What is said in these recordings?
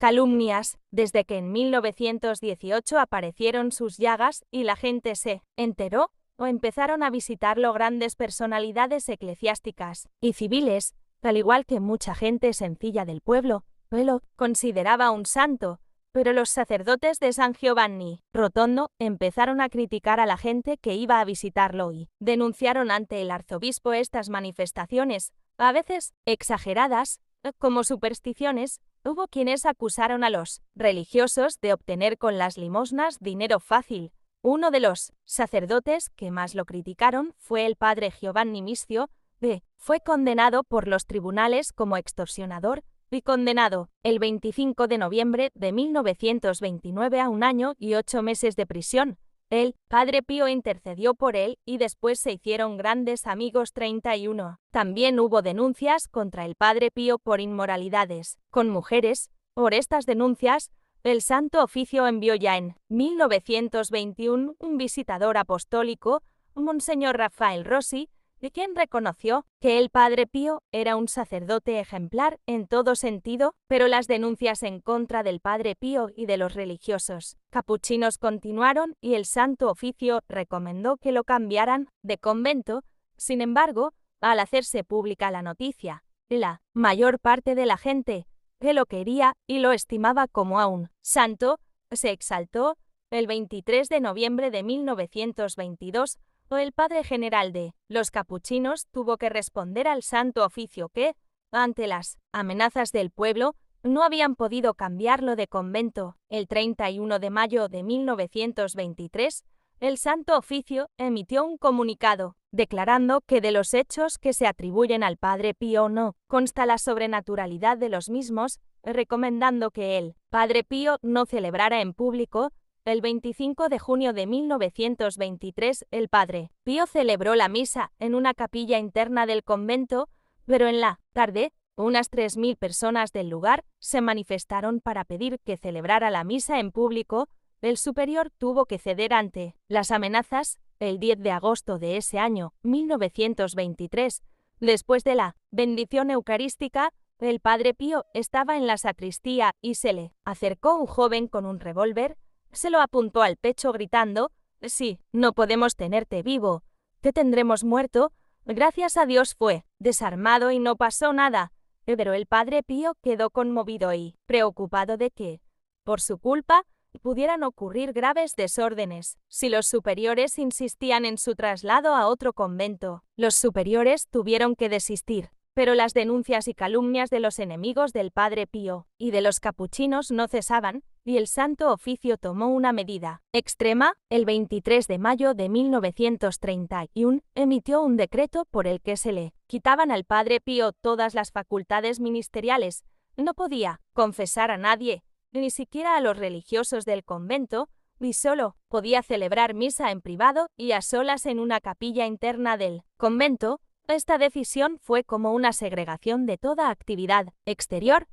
calumnias, desde que en 1918 aparecieron sus llagas y la gente se enteró o empezaron a visitarlo grandes personalidades eclesiásticas y civiles, al igual que mucha gente sencilla del pueblo, él lo consideraba un santo, pero los sacerdotes de San Giovanni Rotondo empezaron a criticar a la gente que iba a visitarlo y denunciaron ante el arzobispo estas manifestaciones, a veces exageradas, como supersticiones. Hubo quienes acusaron a los religiosos de obtener con las limosnas dinero fácil. Uno de los sacerdotes que más lo criticaron fue el padre Giovanni Miscio, que fue condenado por los tribunales como extorsionador y condenado el 25 de noviembre de 1929 a 1 año y 8 meses de prisión. El padre Pío intercedió por él y después se hicieron grandes amigos. 31. También hubo denuncias contra el padre Pío por inmoralidades con mujeres. Por estas denuncias, el Santo Oficio envió ya en 1921 un visitador apostólico, Monseñor Rafael Rossi, de quien reconoció que el padre Pío era un sacerdote ejemplar en todo sentido, pero las denuncias en contra del padre Pío y de los religiosos capuchinos continuaron y el Santo Oficio recomendó que lo cambiaran de convento. Sin embargo, al hacerse pública la noticia, la mayor parte de la gente que lo quería y lo estimaba como a un santo se exaltó. El 23 de noviembre de 1922, el padre general de los capuchinos tuvo que responder al Santo Oficio que, ante las amenazas del pueblo, no habían podido cambiarlo de convento. El 31 de mayo de 1923, el Santo Oficio emitió un comunicado, declarando que de los hechos que se atribuyen al padre Pío no consta la sobrenaturalidad de los mismos, recomendando que el padre Pío no celebrara en público. El 25 de junio de 1923, el padre Pío celebró la misa en una capilla interna del convento, pero en la tarde, unas 3.000 personas del lugar se manifestaron para pedir que celebrara la misa en público. El superior tuvo que ceder ante las amenazas. El 10 de agosto de ese año, 1923, después de la bendición eucarística, el padre Pío estaba en la sacristía y se le acercó un joven con un revólver. Se lo apuntó al pecho gritando: «Sí, no podemos tenerte vivo, te tendremos muerto». Gracias a Dios fue desarmado y no pasó nada, pero el padre Pío quedó conmovido y preocupado de que, por su culpa, pudieran ocurrir graves desórdenes. Si los superiores insistían en su traslado a otro convento, los superiores tuvieron que desistir. Pero las denuncias y calumnias de los enemigos del padre Pío y de los capuchinos no cesaban, y el Santo Oficio tomó una medida extrema. El 23 de mayo de 1931 emitió un decreto por el que se le quitaban al padre Pío todas las facultades ministeriales. No podía confesar a nadie, ni siquiera a los religiosos del convento, y solo podía celebrar misa en privado y a solas en una capilla interna del convento. Esta decisión fue como una segregación de toda actividad exterior,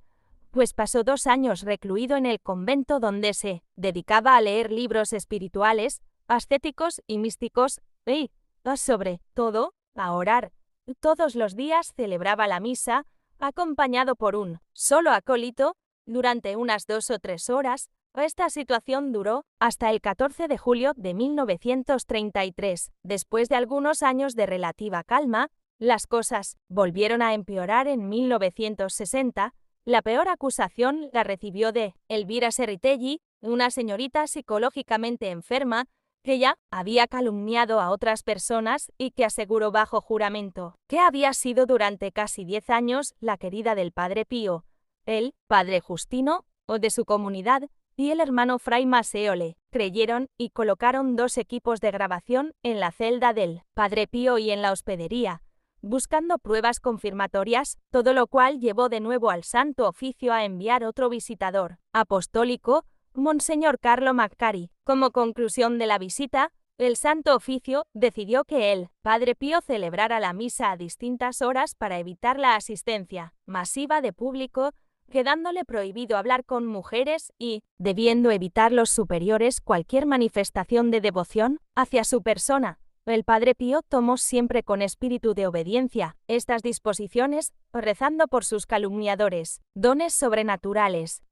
pues pasó 2 años recluido en el convento donde se dedicaba a leer libros espirituales, ascéticos y místicos, y, sobre todo, a orar. Todos los días celebraba la misa, acompañado por un solo acólito, durante unas 2 o 3 horas. Esta situación duró hasta el 14 de julio de 1933. Después de algunos años de relativa calma, las cosas volvieron a empeorar en 1960. La peor acusación la recibió de Elvira Serritelli, una señorita psicológicamente enferma que ya había calumniado a otras personas y que aseguró bajo juramento que había sido durante casi 10 años la querida del padre Pío, el padre Justino, o de su comunidad, y el hermano Fray Maseo le creyeron y colocaron 2 equipos de grabación en la celda del padre Pío y en la hospedería, buscando pruebas confirmatorias, todo lo cual llevó de nuevo al Santo Oficio a enviar otro visitador apostólico, Monseñor Carlo Maccari. Como conclusión de la visita, el Santo Oficio decidió que el padre Pío celebrara la misa a distintas horas para evitar la asistencia masiva de público, quedándole prohibido hablar con mujeres y debiendo evitar los superiores cualquier manifestación de devoción hacia su persona. El padre Pío tomó siempre con espíritu de obediencia estas disposiciones, rezando por sus calumniadores. Dones sobrenaturales.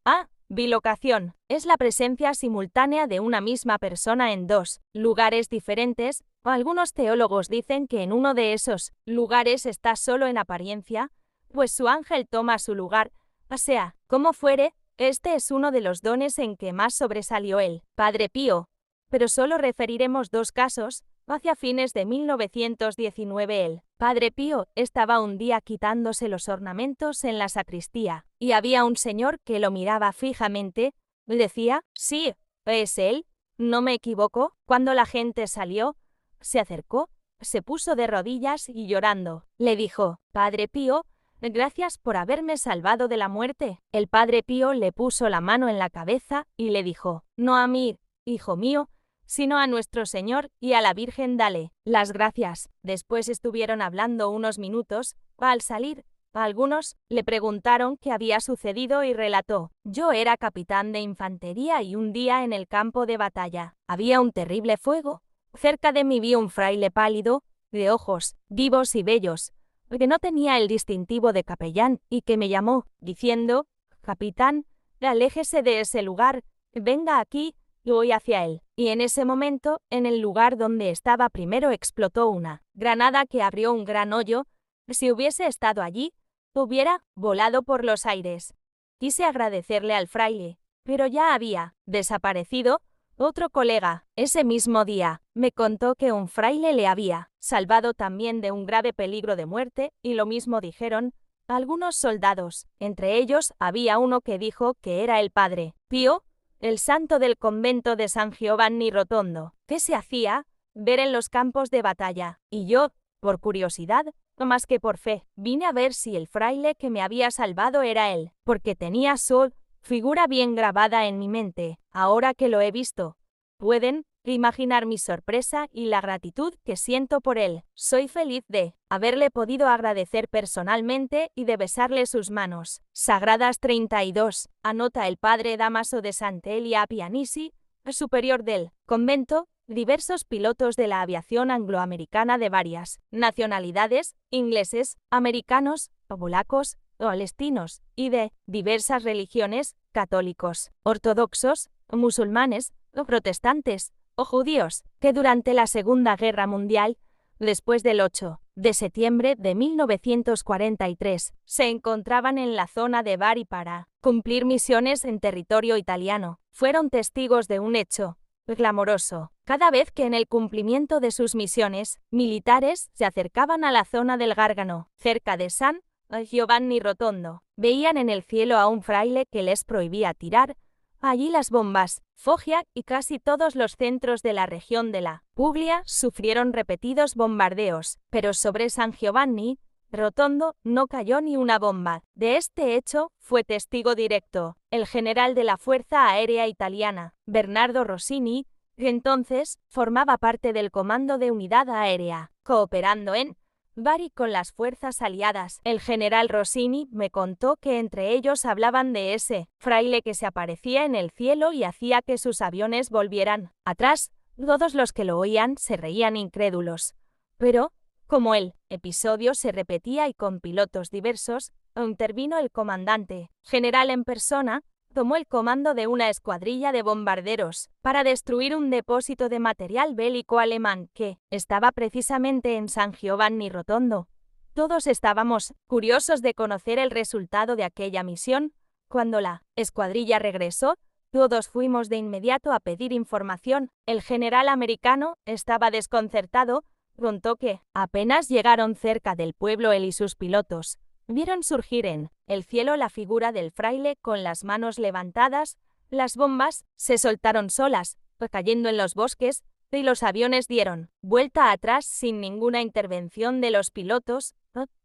Bilocación es la presencia simultánea de una misma persona en dos lugares diferentes. Algunos teólogos dicen que en uno de esos lugares está solo en apariencia, pues su ángel toma su lugar. O sea, como fuere, este es uno de los dones en que más sobresalió el Padre Pío. Pero solo referiremos dos casos. Hacia fines de 1919 el Padre Pío estaba un día quitándose los ornamentos en la sacristía, y había un señor que lo miraba fijamente. Decía, sí, es él, ¿no me equivoco? Cuando la gente salió, se acercó, se puso de rodillas y llorando, le dijo, Padre Pío, gracias por haberme salvado de la muerte. El Padre Pío le puso la mano en la cabeza y le dijo, no a mí, hijo mío, sino a nuestro Señor y a la Virgen dale las gracias. Después estuvieron hablando unos minutos. Al salir, algunos le preguntaron qué había sucedido y relató, yo era capitán de infantería y un día en el campo de batalla había un terrible fuego. Cerca de mí vi un fraile pálido, de ojos vivos y bellos, que no tenía el distintivo de capellán y que me llamó, diciendo, capitán, aléjese de ese lugar, venga aquí. Y voy hacia él, y en ese momento, en el lugar donde estaba primero explotó una granada que abrió un gran hoyo. Si hubiese estado allí, hubiera volado por los aires. Quise agradecerle al fraile, pero ya había desaparecido. Otro colega, ese mismo día, me contó que un fraile le había salvado también de un grave peligro de muerte, y lo mismo dijeron algunos soldados. Entre ellos había uno que dijo que era el Padre Pío, el santo del convento de San Giovanni Rotondo. ¿Qué se hacía? Ver en los campos de batalla. Y yo, por curiosidad, no más que por fe, vine a ver si el fraile que me había salvado era él, porque tenía su figura bien grabada en mi mente. Ahora que lo he visto, pueden imaginar mi sorpresa y la gratitud que siento por él. Soy feliz de haberle podido agradecer personalmente y de besarle sus manos sagradas. 32. Anota el padre Damaso de Sant'Elia Pianisi, superior del convento, diversos pilotos de la aviación angloamericana de varias nacionalidades, ingleses, americanos, polacos, palestinos, y de diversas religiones, católicos, ortodoxos, musulmanes, protestantes, o judíos, que durante la Segunda Guerra Mundial, después del 8 de septiembre de 1943, se encontraban en la zona de Bari para cumplir misiones en territorio italiano, fueron testigos de un hecho clamoroso. Cada vez que en el cumplimiento de sus misiones militares se acercaban a la zona del Gárgano, cerca de San Giovanni Rotondo, veían en el cielo a un fraile que les prohibía tirar allí las bombas. Foggia y casi todos los centros de la región de la Puglia sufrieron repetidos bombardeos, pero sobre San Giovanni Rotondo no cayó ni una bomba. De este hecho fue testigo directo el general de la Fuerza Aérea Italiana, Bernardo Rossini, que entonces formaba parte del Comando de Unidad Aérea, cooperando en Bari con las fuerzas aliadas. El general Rossini me contó que entre ellos hablaban de ese fraile que se aparecía en el cielo y hacía que sus aviones volvieran atrás. Todos los que lo oían se reían incrédulos. Pero, como el episodio se repetía y con pilotos diversos, intervino el comandante general en persona, tomó el comando de una escuadrilla de bombarderos para destruir un depósito de material bélico alemán que estaba precisamente en San Giovanni Rotondo. Todos estábamos curiosos de conocer el resultado de aquella misión. Cuando la escuadrilla regresó, todos fuimos de inmediato a pedir información. El general americano estaba desconcertado, contó que apenas llegaron cerca del pueblo él y sus pilotos, vieron surgir en el cielo la figura del fraile con las manos levantadas. Las bombas se soltaron solas, cayendo en los bosques, y los aviones dieron vuelta atrás sin ninguna intervención de los pilotos.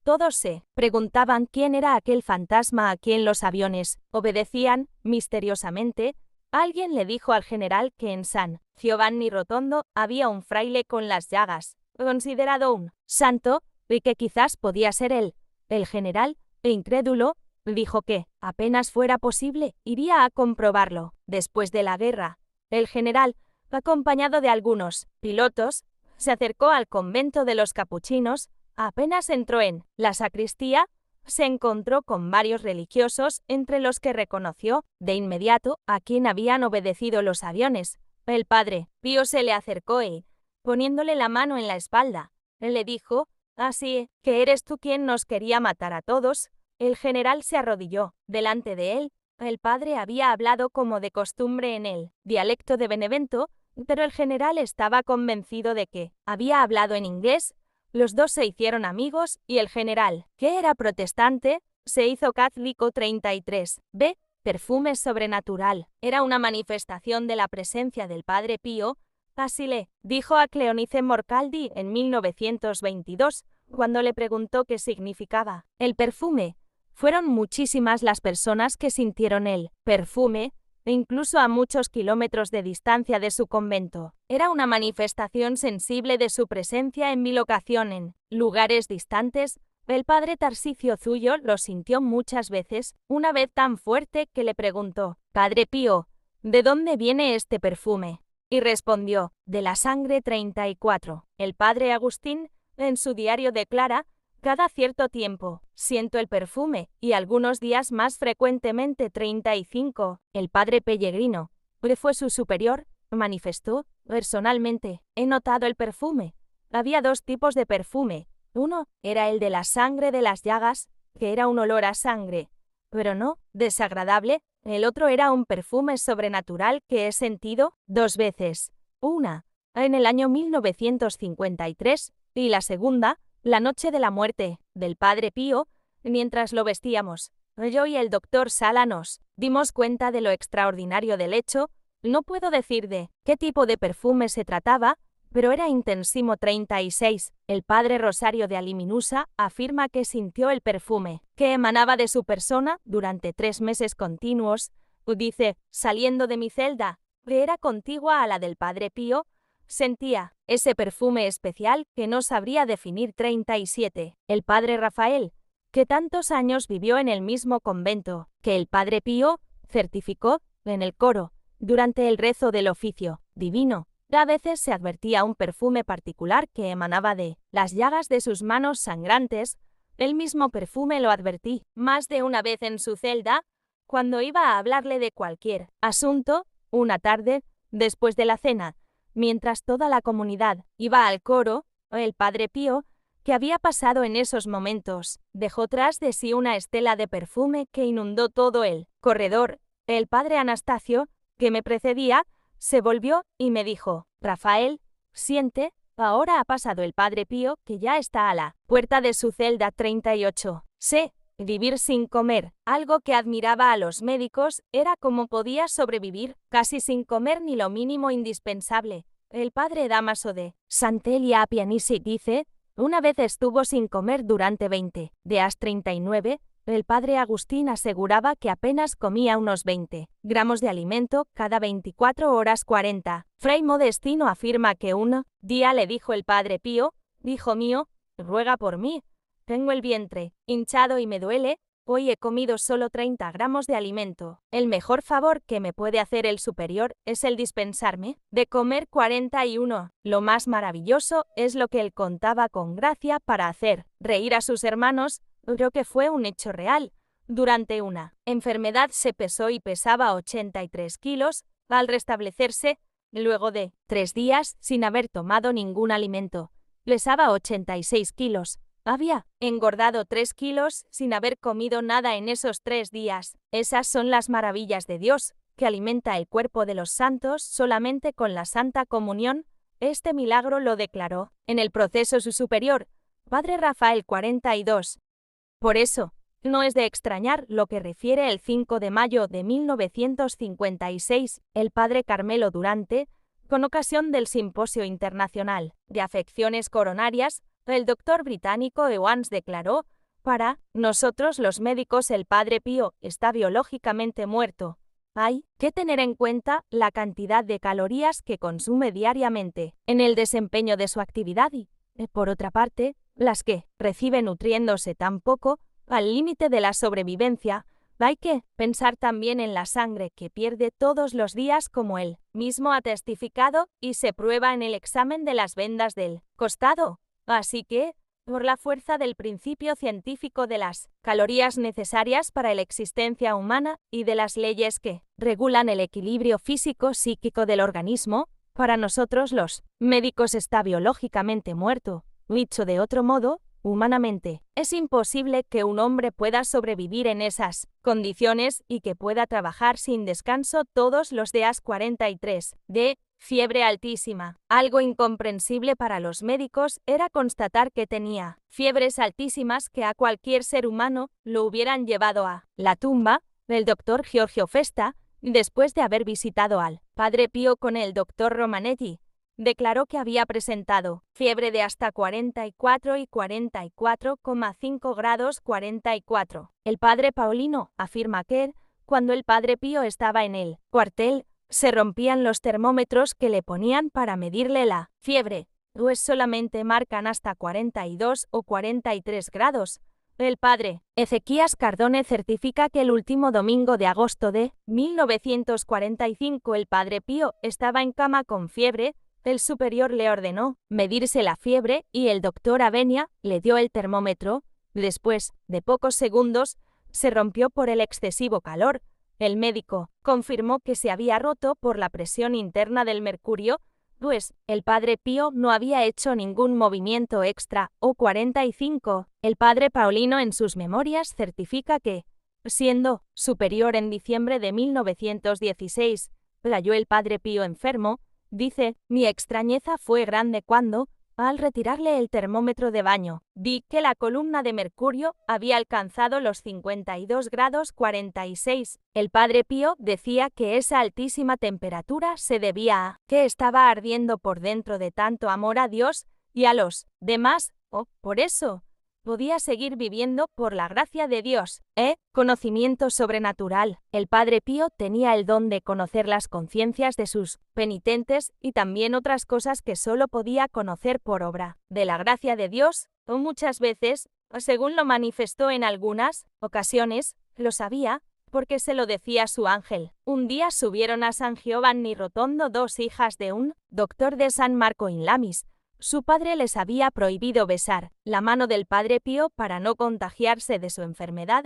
Todos se preguntaban quién era aquel fantasma a quien los aviones obedecían misteriosamente. Alguien le dijo al general que en San Giovanni Rotondo había un fraile con las llagas, considerado un santo, y que quizás podía ser él. El general, incrédulo, dijo que, apenas fuera posible, iría a comprobarlo. Después de la guerra, el general, acompañado de algunos pilotos, se acercó al convento de los capuchinos. Apenas entró en la sacristía, se encontró con varios religiosos, entre los que reconoció, de inmediato, a quien habían obedecido los aviones. El padre Pío se le acercó y, poniéndole la mano en la espalda, le dijo: «Así que eres tú quien nos quería matar a todos». El general se arrodilló delante de él. El padre había hablado como de costumbre en el dialecto de Benevento, pero el general estaba convencido de que había hablado en inglés. Los dos se hicieron amigos y el general, que era protestante, se hizo católico. 33. B. Perfume sobrenatural. Era una manifestación de la presencia del padre Pío. Así le dijo a Cleonice Morcaldi en 1922, cuando le preguntó qué significaba el perfume. Fueron muchísimas las personas que sintieron el perfume, incluso a muchos kilómetros de distancia de su convento. Era una manifestación sensible de su presencia en mi locación en lugares distantes. El padre Tarsicio Zullo lo sintió muchas veces, una vez tan fuerte que le preguntó: «Padre Pío, ¿de dónde viene este perfume?». Y respondió: «De la sangre». 34. El padre Agustín, en su diario, declara: «Cada cierto tiempo siento el perfume, y algunos días más frecuentemente». 35. El padre Pellegrino, que fue su superior, manifestó: «Personalmente, he notado el perfume. Había dos tipos de perfume. Uno era el de la sangre de las llagas, que era un olor a sangre, pero no desagradable. El otro era un perfume sobrenatural que he sentido dos veces. Una, en el año 1953, y la segunda, la noche de la muerte del padre Pío, mientras lo vestíamos. Yo y el doctor Sala nos dimos cuenta de lo extraordinario del hecho. No puedo decir de qué tipo de perfume se trataba, pero era intensísimo». 36. El padre Rosario de Aliminusa afirma que sintió el perfume que emanaba de su persona durante 3 meses continuos. Dice: «Saliendo de mi celda, que era contigua a la del padre Pío, sentía ese perfume especial que no sabría definir». 37. El padre Rafael, que tantos años vivió en el mismo convento que el padre Pío, certificó en el coro, durante el rezo del oficio divino, a veces se advertía un perfume particular que emanaba de las llagas de sus manos sangrantes. El mismo perfume lo advertí más de una vez en su celda, cuando iba a hablarle de cualquier asunto, una tarde, después de la cena, mientras toda la comunidad iba al coro. El padre Pío, que había pasado en esos momentos, dejó tras de sí una estela de perfume que inundó todo el corredor. El padre Anastasio, que me precedía, se volvió y me dijo: «Rafael, siente, ahora ha pasado el padre Pío, que ya está a la puerta de su celda». 38. Sé vivir sin comer. Algo que admiraba a los médicos era cómo podía sobrevivir casi sin comer ni lo mínimo indispensable. El padre Dámaso de Santelia Pianisi dice: «Una vez estuvo sin comer durante 20 días». 39. El padre Agustín aseguraba que apenas comía unos 20 gramos de alimento cada 24 horas. 40. Fray Modestino afirma que un día le dijo el padre Pío: «Hijo mío, ruega por mí. Tengo el vientre hinchado y me duele. Hoy he comido solo 30 gramos de alimento. El mejor favor que me puede hacer el superior es el dispensarme de comer». 41. Lo más maravilloso es lo que él contaba con gracia para hacer reír a sus hermanos. Creo que fue un hecho real. Durante una enfermedad se pesó y pesaba 83 kilos. Al restablecerse, luego de 3 días sin haber tomado ningún alimento, pesaba 86 kilos. Había engordado 3 kilos sin haber comido nada en esos 3 días. Esas son las maravillas de Dios, que alimenta el cuerpo de los santos solamente con la Santa Comunión. Este milagro lo declaró en el proceso su superior, padre Rafael. 42. Por eso, no es de extrañar lo que refiere el 5 de mayo de 1956 el padre Carmelo Durante, con ocasión del Simposio Internacional de Afecciones Coronarias. El doctor británico Evans declaró: «Para nosotros los médicos el padre Pío está biológicamente muerto. Hay que tener en cuenta la cantidad de calorías que consume diariamente en el desempeño de su actividad y, por otra parte, las que recibe nutriéndose tan poco, al límite de la sobrevivencia. Hay que pensar también en la sangre que pierde todos los días, como él mismo ha testificado y se prueba en el examen de las vendas del costado. Así que, por la fuerza del principio científico de las calorías necesarias para la existencia humana y de las leyes que regulan el equilibrio físico-psíquico del organismo, para nosotros los médicos está biológicamente muerto. Dicho de otro modo, humanamente, es imposible que un hombre pueda sobrevivir en esas condiciones y que pueda trabajar sin descanso todos los días 43 de fiebre altísima. Algo incomprensible para los médicos era constatar que tenía fiebres altísimas que a cualquier ser humano lo hubieran llevado a la tumba. El doctor Giorgio Festa, después de haber visitado al Padre Pío con el doctor Romanetti, declaró que había presentado fiebre de hasta 44 y 44,5 grados 44. El padre Paulino afirma que, cuando el Padre Pío estaba en el cuartel, se rompían los termómetros que le ponían para medirle la fiebre, pues solamente marcan hasta 42 o 43 grados. El padre Ezequías Cardone certifica que el último domingo de agosto de 1945 el Padre Pío estaba en cama con fiebre. El superior le ordenó medirse la fiebre y el doctor Avenia le dio el termómetro. Después de pocos segundos, se rompió por el excesivo calor. El médico confirmó que se había roto por la presión interna del mercurio, pues el Padre Pío no había hecho ningún movimiento extra o 45. El padre Paulino en sus memorias certifica que, siendo superior en diciembre de 1916, halló el Padre Pío enfermo. Dice, mi extrañeza fue grande cuando, al retirarle el termómetro de baño, vi que la columna de mercurio había alcanzado los 52 grados 46. El Padre Pío decía que esa altísima temperatura se debía a que estaba ardiendo por dentro de tanto amor a Dios y a los demás, o por eso podía seguir viviendo por la gracia de Dios. Conocimiento sobrenatural. El Padre Pío tenía el don de conocer las conciencias de sus penitentes y también otras cosas que solo podía conocer por obra de la gracia de Dios, o muchas veces, según lo manifestó en algunas ocasiones, lo sabía, porque se lo decía su ángel. Un día subieron a San Giovanni Rotondo dos hijas de un doctor de San Marco in Lamis. Su padre les había prohibido besar la mano del Padre Pío para no contagiarse de su enfermedad.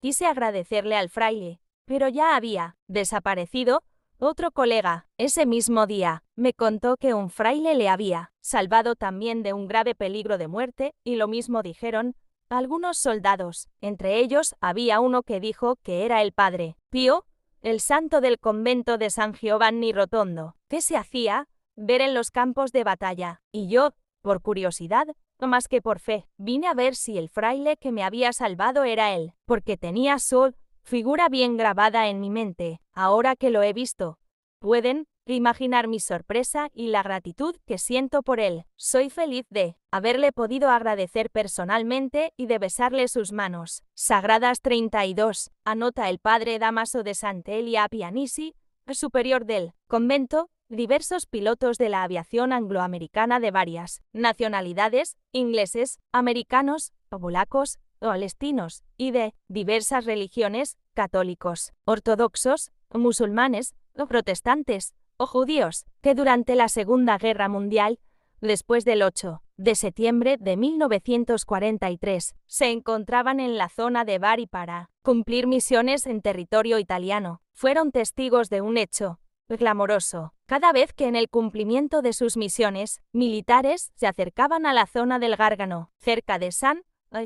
Quise agradecerle al fraile, pero ya había desaparecido. Otro colega, ese mismo día, me contó que un fraile le había salvado también de un grave peligro de muerte, y lo mismo dijeron algunos soldados. Entre ellos había uno que dijo que era el Padre Pío, el santo del convento de San Giovanni Rotondo, que se hacía ver en los campos de batalla, y yo, por curiosidad, no más que por fe, vine a ver si el fraile que me había salvado era él, porque tenía su figura bien grabada en mi mente. Ahora que lo he visto, pueden imaginar mi sorpresa y la gratitud que siento por él. Soy feliz de haberle podido agradecer personalmente y de besarle sus manos sagradas. 32. Anota el padre Damaso de Sant'Elia Pianisi, superior del convento. Diversos pilotos de la aviación angloamericana de varias nacionalidades, ingleses, americanos, polacos, palestinos, y de diversas religiones, católicos, ortodoxos, musulmanes, o protestantes, o judíos, que durante la Segunda Guerra Mundial, después del 8 de septiembre de 1943, se encontraban en la zona de Bari para cumplir misiones en territorio italiano, fueron testigos de un hecho clamoroso. Cada vez que en el cumplimiento de sus misiones militares se acercaban a la zona del Gárgano, cerca de San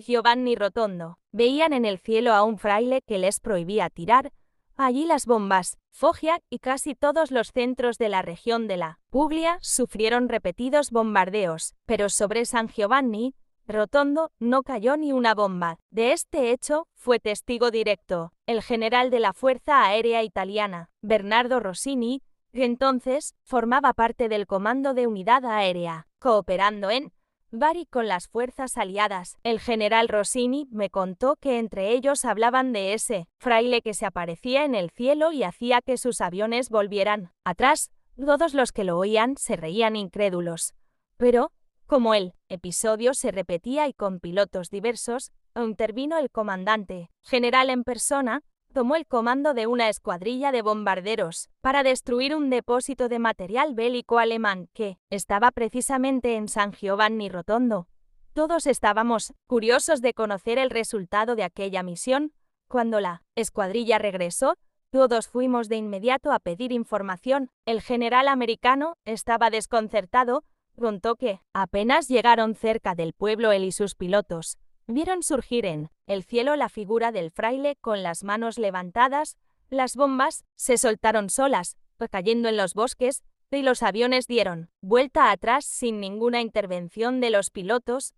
Giovanni Rotondo, veían en el cielo a un fraile que les prohibía tirar allí las bombas. Foggia y casi todos los centros de la región de la Puglia sufrieron repetidos bombardeos, pero sobre San Giovanni Rotondo no cayó ni una bomba. De este hecho fue testigo directo el general de la Fuerza Aérea Italiana, Bernardo Rossini, que entonces formaba parte del Comando de Unidad Aérea, cooperando en Bari con las fuerzas aliadas. El general Rossini me contó que entre ellos hablaban de ese fraile que se aparecía en el cielo y hacía que sus aviones volvieran atrás. Todos los que lo oían se reían incrédulos. Pero, como el episodio se repetía y con pilotos diversos, intervino el comandante general en persona, tomó el comando de una escuadrilla de bombarderos para destruir un depósito de material bélico alemán que estaba precisamente en San Giovanni Rotondo. Todos estábamos curiosos de conocer el resultado de aquella misión. Cuando la escuadrilla regresó, todos fuimos de inmediato a pedir información. El general americano estaba desconcertado. Contó que, apenas llegaron cerca del pueblo él y sus pilotos, vieron surgir en el cielo la figura del fraile con las manos levantadas. Las bombas se soltaron solas, cayendo en los bosques, y los aviones dieron vuelta atrás sin ninguna intervención de los pilotos.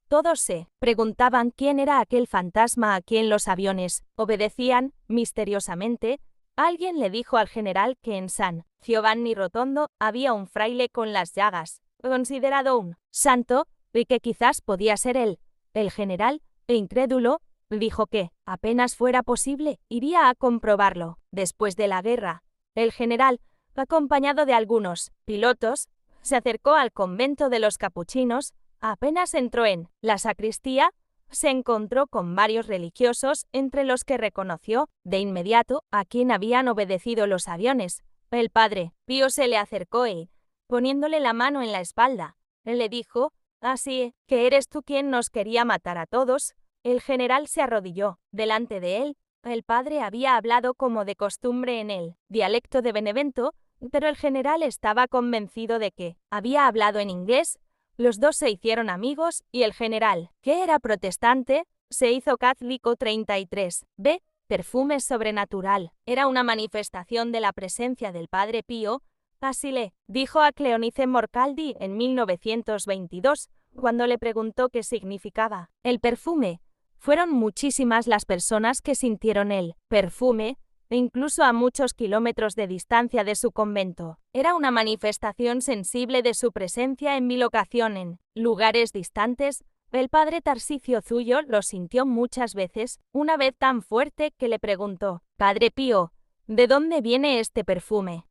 Todos se preguntaban quién era aquel fantasma a quien los aviones obedecían misteriosamente. Alguien le dijo al general que en San Giovanni Rotondo había un fraile con las llagas, considerado un santo, y que quizás podía ser él. El general, incrédulo, dijo que, apenas fuera posible, iría a comprobarlo. Después de la guerra, el general, acompañado de algunos pilotos, se acercó al convento de los capuchinos. Apenas entró en la sacristía, se encontró con varios religiosos, entre los que reconoció de inmediato a quien habían obedecido los aviones. El padre Pío se le acercó y, poniéndole la mano en la espalda, le dijo: «Así que eres tú quien nos quería matar a todos». El general se arrodilló delante de él. El padre había hablado como de costumbre en el dialecto de Benevento, pero el general estaba convencido de que había hablado en inglés. Los dos se hicieron amigos y el general, que era protestante, se hizo católico. 33. B. Perfume sobrenatural. Era una manifestación de la presencia del Padre Pío. Así le dijo a Cleonice Morcaldi en 1922, cuando le preguntó qué significaba el perfume. Fueron muchísimas las personas que sintieron el perfume, incluso a muchos kilómetros de distancia de su convento. Era una manifestación sensible de su presencia en mi locación en lugares distantes. El padre Tarsicio Zullo lo sintió muchas veces, una vez tan fuerte que le preguntó: «Padre Pío, ¿de dónde viene este perfume?».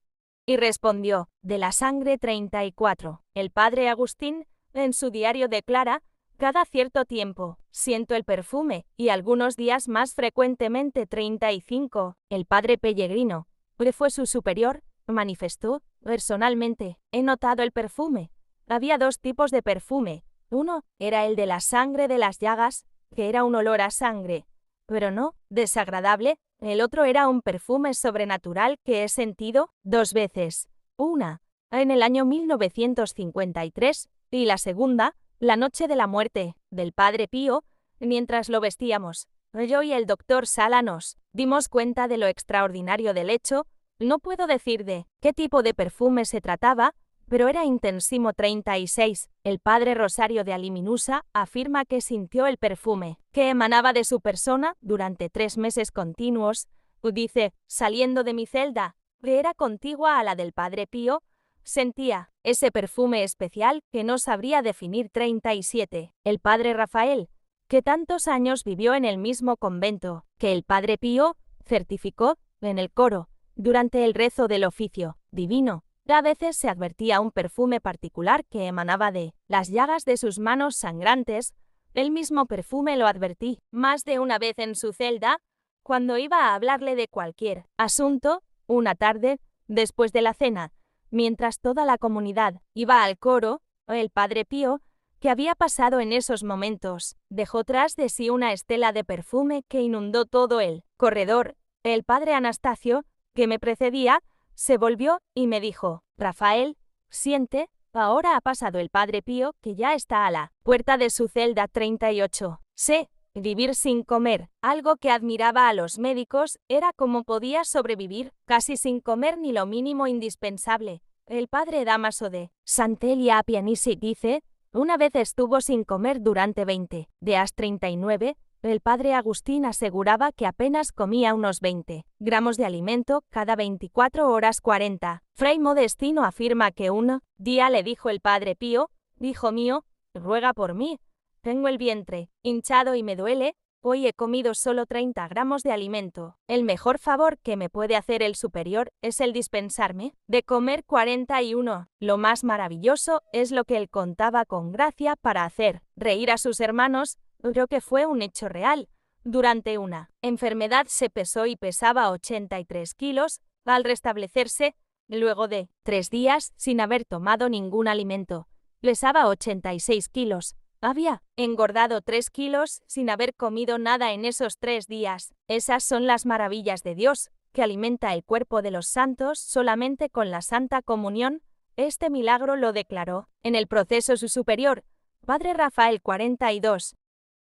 Y respondió: «De la sangre». 34. El padre Agustín, en su diario declara: «Cada cierto tiempo, siento el perfume, y algunos días más frecuentemente». 35. El padre Pellegrino, que fue su superior, manifestó: «Personalmente, he notado el perfume. Había dos tipos de perfume. Uno era el de la sangre de las llagas, que era un olor a sangre, pero no desagradable. El otro era un perfume sobrenatural que he sentido 2 veces. Una, en el año 1953, y la segunda, la noche de la muerte del Padre Pío, mientras lo vestíamos. Yo y el doctor Sala nos dimos cuenta de lo extraordinario del hecho. No puedo decir de qué tipo de perfume se trataba, pero era intensísimo». 36. El padre Rosario de Aliminusa afirma que sintió el perfume que emanaba de su persona durante 3 meses continuos. Dice: «Saliendo de mi celda, que era contigua a la del Padre Pío, sentía ese perfume especial que no sabría definir». 37. El padre Rafael, que tantos años vivió en el mismo convento que el Padre Pío, certificó en el coro, durante el rezo del oficio divino, a veces se advertía un perfume particular que emanaba de las llagas de sus manos sangrantes. El mismo perfume lo advertí más de una vez en su celda, cuando iba a hablarle de cualquier asunto. Una tarde, después de la cena, mientras toda la comunidad iba al coro, el Padre Pío, que había pasado en esos momentos, dejó tras de sí una estela de perfume que inundó todo el corredor. El padre Anastasio, que me precedía, se volvió y me dijo: «Rafael, siente, ahora ha pasado el Padre Pío, que ya está a la puerta de su celda». 38. Sé vivir sin comer. Algo que admiraba a los médicos era cómo podía sobrevivir casi sin comer ni lo mínimo indispensable. El padre Dámaso de Santelia Pianisi dice: «Una vez estuvo sin comer durante 20 días». 39. El padre Agustín aseguraba que apenas comía unos 20 gramos de alimento cada 24 horas. 40. Fray Modestino afirma que un día le dijo el Padre Pío: «Hijo mío, ruega por mí. Tengo el vientre hinchado y me duele. Hoy he comido solo 30 gramos de alimento. El mejor favor que me puede hacer el superior es el dispensarme de comer». 41. Lo más maravilloso es lo que él contaba con gracia para hacer reír a sus hermanos. Creo que fue un hecho real. Durante una enfermedad se pesó y pesaba 83 kilos. Al restablecerse, luego de 3 días sin haber tomado ningún alimento, pesaba 86 kilos. Había engordado 3 kilos sin haber comido nada en esos 3 días. Esas son las maravillas de Dios, que alimenta el cuerpo de los santos solamente con la Santa Comunión. Este milagro lo declaró en el proceso su superior, Padre Rafael 42.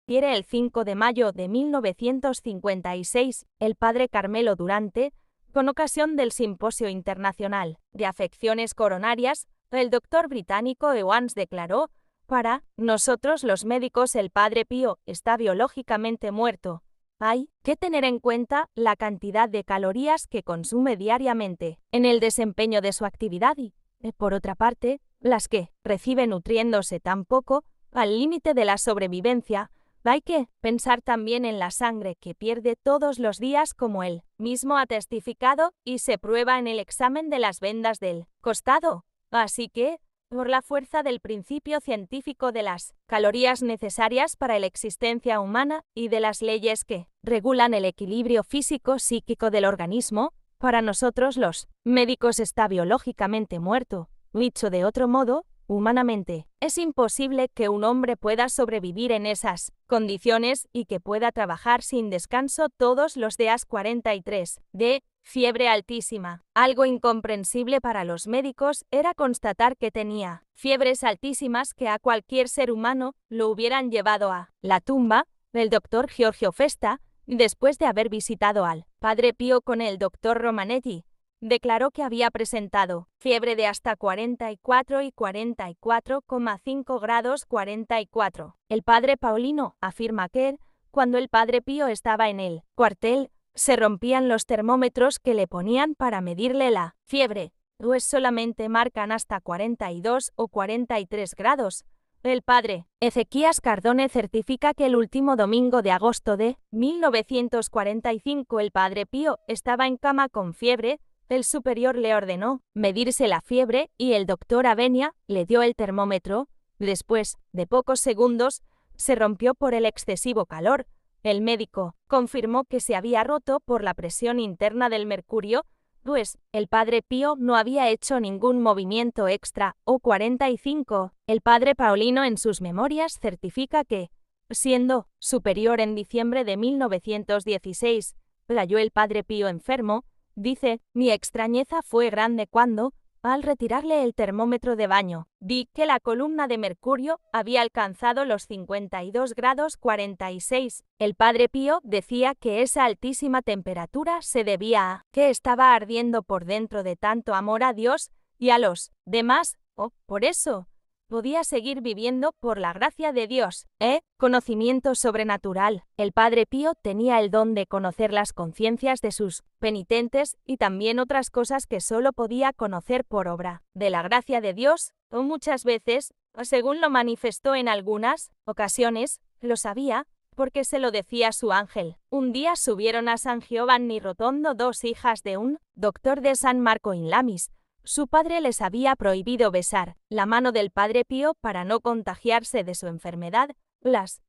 El 5 de mayo de 1956, el Padre Carmelo Durante, con ocasión del Simposio Internacional de Afecciones Coronarias, el doctor británico Ewans declaró: para nosotros los médicos el Padre Pío está biológicamente muerto. Hay que tener en cuenta la cantidad de calorías que consume diariamente en el desempeño de su actividad y, por otra parte, las que recibe nutriéndose tan poco, al límite de la sobrevivencia. Hay que pensar también en la sangre que pierde todos los días, como él mismo ha testificado y se prueba en el examen de las vendas del costado. Así que, por la fuerza del principio científico de las calorías necesarias para la existencia humana y de las leyes que regulan el equilibrio físico-psíquico del organismo, para nosotros los médicos está biológicamente muerto. Dicho de otro modo, humanamente, es imposible que un hombre pueda sobrevivir en esas condiciones y que pueda trabajar sin descanso todos los días. 43. De fiebre altísima. Algo incomprensible para los médicos era constatar que tenía fiebres altísimas que a cualquier ser humano lo hubieran llevado a la tumba. El doctor Giorgio Festa, después de haber visitado al Padre Pío con el doctor Romanetti, declaró que había presentado fiebre de hasta 44 y 44,5 grados 44. El padre Paulino afirma que, cuando el Padre Pío estaba en el cuartel, se rompían los termómetros que le ponían para medirle la fiebre, pues solamente marcan hasta 42 o 43 grados. El padre Ezequías Cardone certifica que el último domingo de agosto de 1945 el Padre Pío estaba en cama con fiebre. El superior le ordenó medirse la fiebre y el doctor Avenia le dio el termómetro. Después de pocos segundos, se rompió por el excesivo calor. El médico confirmó que se había roto por la presión interna del mercurio, pues el Padre Pío no había hecho ningún movimiento extra. 45. El padre Paulino en sus memorias certifica que, siendo superior en diciembre de 1916, halló el Padre Pío enfermo. Dice: mi extrañeza fue grande cuando, al retirarle el termómetro de baño, vi que la columna de mercurio había alcanzado los 52 grados 46. El Padre Pío decía que esa altísima temperatura se debía a que estaba ardiendo por dentro de tanto amor a Dios y a los demás, por eso podía seguir viviendo por la gracia de Dios. Conocimiento sobrenatural. El Padre Pío tenía el don de conocer las conciencias de sus penitentes y también otras cosas que solo podía conocer por obra de la gracia de Dios, o muchas veces, según lo manifestó en algunas ocasiones, lo sabía, porque se lo decía su ángel. Un día subieron a San Giovanni Rotondo 2 hijas de un doctor de San Marco in Lamis. Su padre les había prohibido besar la mano del Padre Pío para no contagiarse de su enfermedad. Las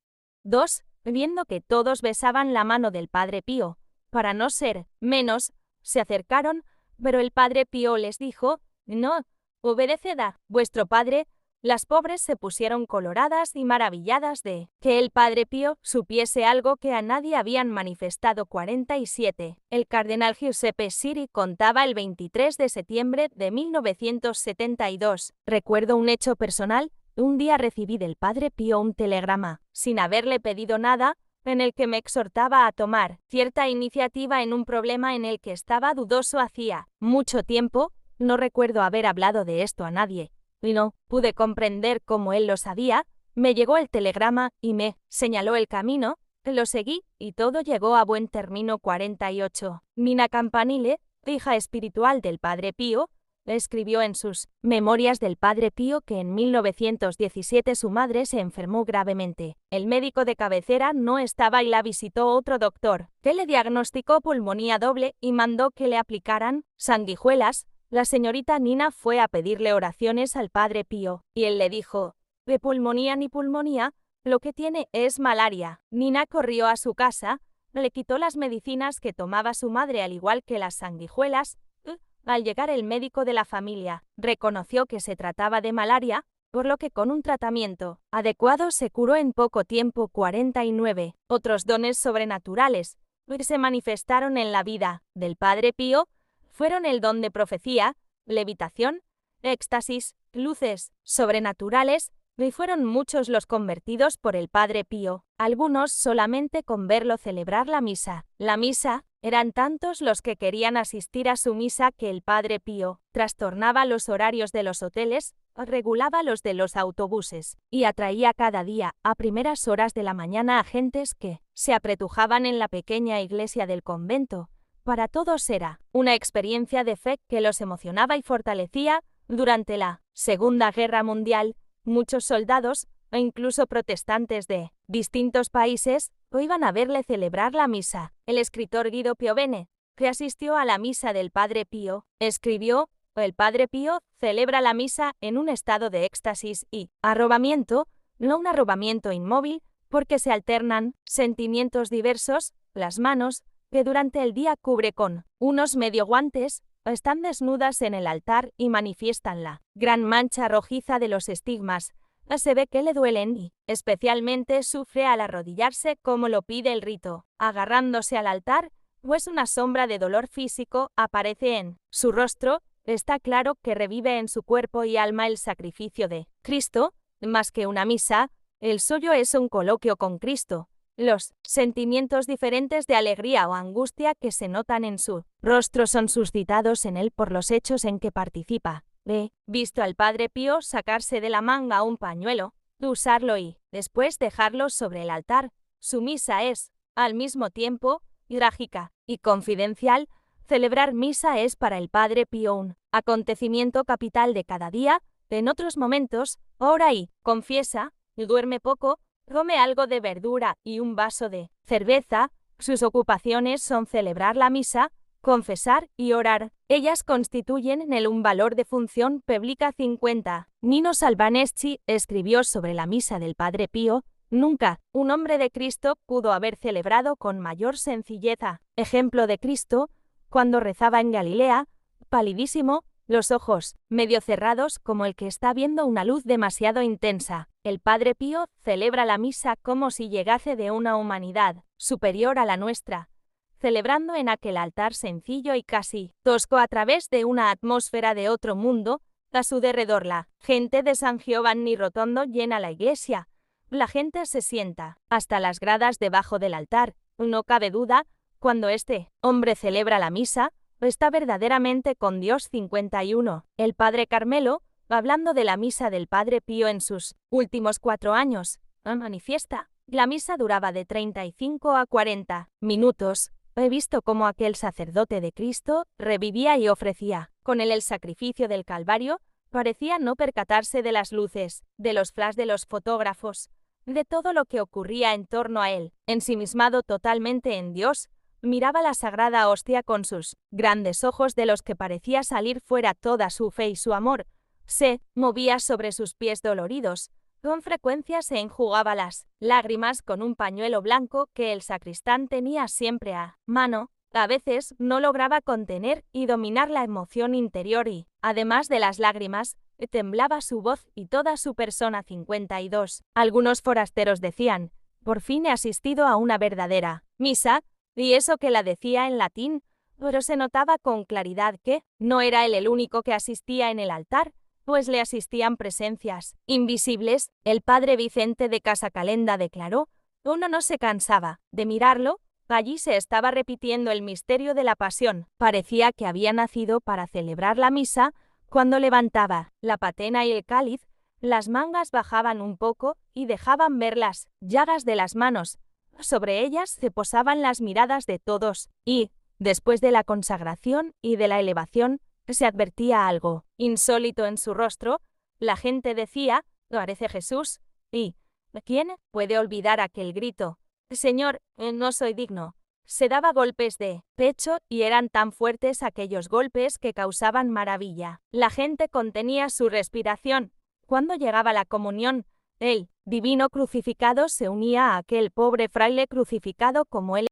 dos, viendo que todos besaban la mano del Padre Pío, para no ser menos, se acercaron, pero el Padre Pío les dijo: no, obedeced a vuestro padre. Las pobres se pusieron coloradas y maravilladas de que el Padre Pío supiese algo que a nadie habían manifestado. 47. El cardenal Giuseppe Siri contaba el 23 de septiembre de 1972. Recuerdo un hecho personal. Un día recibí del Padre Pío un telegrama, sin haberle pedido nada, en el que me exhortaba a tomar cierta iniciativa en un problema en el que estaba dudoso hacía mucho tiempo. No recuerdo haber hablado de esto a nadie. Y no pude comprender cómo él lo sabía. Me llegó el telegrama y me señaló el camino, lo seguí y todo llegó a buen término. 48. Nina Campanile, hija espiritual del Padre Pío, escribió en sus memorias del Padre Pío que en 1917 su madre se enfermó gravemente. El médico de cabecera no estaba y la visitó otro doctor, que le diagnosticó pulmonía doble y mandó que le aplicaran sanguijuelas. La señorita Nina fue a pedirle oraciones al Padre Pío, y él le dijo: de pulmonía ni pulmonía, lo que tiene es malaria. Nina corrió a su casa, le quitó las medicinas que tomaba su madre al igual que las sanguijuelas. Al llegar el médico de la familia reconoció que se trataba de malaria. por lo que con un tratamiento adecuado se curó en poco tiempo. 49. Otros dones sobrenaturales que se manifestaron en la vida del Padre Pío fueron el don de profecía, levitación, éxtasis, luces sobrenaturales, y fueron muchos los convertidos por el Padre Pío, algunos solamente con verlo celebrar la misa. La misa, eran tantos los que querían asistir a su misa que el Padre Pío trastornaba los horarios de los hoteles, regulaba los de los autobuses, y atraía cada día, a primeras horas de la mañana, a gentes que se apretujaban en la pequeña iglesia del convento. Para todos era una experiencia de fe que los emocionaba y fortalecía. Durante la Segunda Guerra Mundial, muchos soldados, e incluso protestantes de distintos países, iban a verle celebrar la misa. El escritor Guido Piovene, que asistió a la misa del Padre Pío, escribió: el Padre Pío celebra la misa en un estado de éxtasis y arrobamiento, no un arrobamiento inmóvil, porque se alternan sentimientos diversos. Las manos, que durante el día cubre con unos medio guantes, están desnudas en el altar y manifiestan la gran mancha rojiza de los estigmas. Se ve que le duelen y, especialmente, sufre al arrodillarse como lo pide el rito, agarrándose al altar, pues una sombra de dolor físico aparece en su rostro. Está claro que revive en su cuerpo y alma el sacrificio de Cristo. Más que una misa, el suyo es un coloquio con Cristo. Los sentimientos diferentes de alegría o angustia que se notan en su rostro son suscitados en él por los hechos en que participa. He visto al Padre Pío sacarse de la manga un pañuelo, usarlo y, después, dejarlo sobre el altar. Su misa es, al mismo tiempo, trágica y confidencial. Celebrar misa es para el Padre Pío un acontecimiento capital de cada día. En otros momentos, ora y confiesa, duerme poco, come algo de verdura y un vaso de cerveza. Sus ocupaciones son celebrar la misa, confesar y orar. Ellas constituyen en él un valor de función pública. 50. Nino Salvaneschi escribió sobre la misa del Padre Pío: nunca un hombre de Cristo pudo haber celebrado con mayor sencilleza. Ejemplo de Cristo, cuando rezaba en Galilea, palidísimo, los ojos medio cerrados como el que está viendo una luz demasiado intensa. El Padre Pío celebra la misa como si llegase de una humanidad superior a la nuestra, celebrando en aquel altar sencillo y casi tosco a través de una atmósfera de otro mundo. A su derredor la gente de San Giovanni Rotondo llena la iglesia. La gente se sienta hasta las gradas debajo del altar. No cabe duda, cuando este hombre celebra la misa, está verdaderamente con Dios. 51. El Padre Carmelo, hablando de la misa del Padre Pío en sus últimos 4 años, manifiesta: la misa duraba de 35 a 40 minutos. He visto cómo aquel sacerdote de Cristo revivía y ofrecía con él el sacrificio del Calvario. Parecía no percatarse de las luces, de los flash de los fotógrafos, de todo lo que ocurría en torno a él. Ensimismado totalmente en Dios, miraba la sagrada hostia con sus grandes ojos de los que parecía salir fuera toda su fe y su amor. Se movía sobre sus pies doloridos. Con frecuencia se enjugaba las lágrimas con un pañuelo blanco que el sacristán tenía siempre a mano. A veces no lograba contener y dominar la emoción interior y, además de las lágrimas, temblaba su voz y toda su persona. 52. Algunos forasteros decían: por fin he asistido a una verdadera misa, y eso que la decía en latín, pero se notaba con claridad que no era él el único que asistía en el altar, pues le asistían presencias invisibles. El padre Vicente de Casacalenda declaró: uno no se cansaba de mirarlo. Allí se estaba repitiendo el misterio de la pasión. Parecía que había nacido para celebrar la misa. Cuando levantaba la patena y el cáliz, las mangas bajaban un poco y dejaban ver las llagas de las manos. Sobre ellas se posaban las miradas de todos, y, después de la consagración y de la elevación, se advertía algo insólito en su rostro. La gente decía: parece Jesús. ¿Y quién puede olvidar aquel grito? Señor, no soy digno. Se daba golpes de pecho y eran tan fuertes aquellos golpes que causaban maravilla. La gente contenía su respiración. Cuando llegaba la comunión, el divino crucificado se unía a aquel pobre fraile crucificado como él.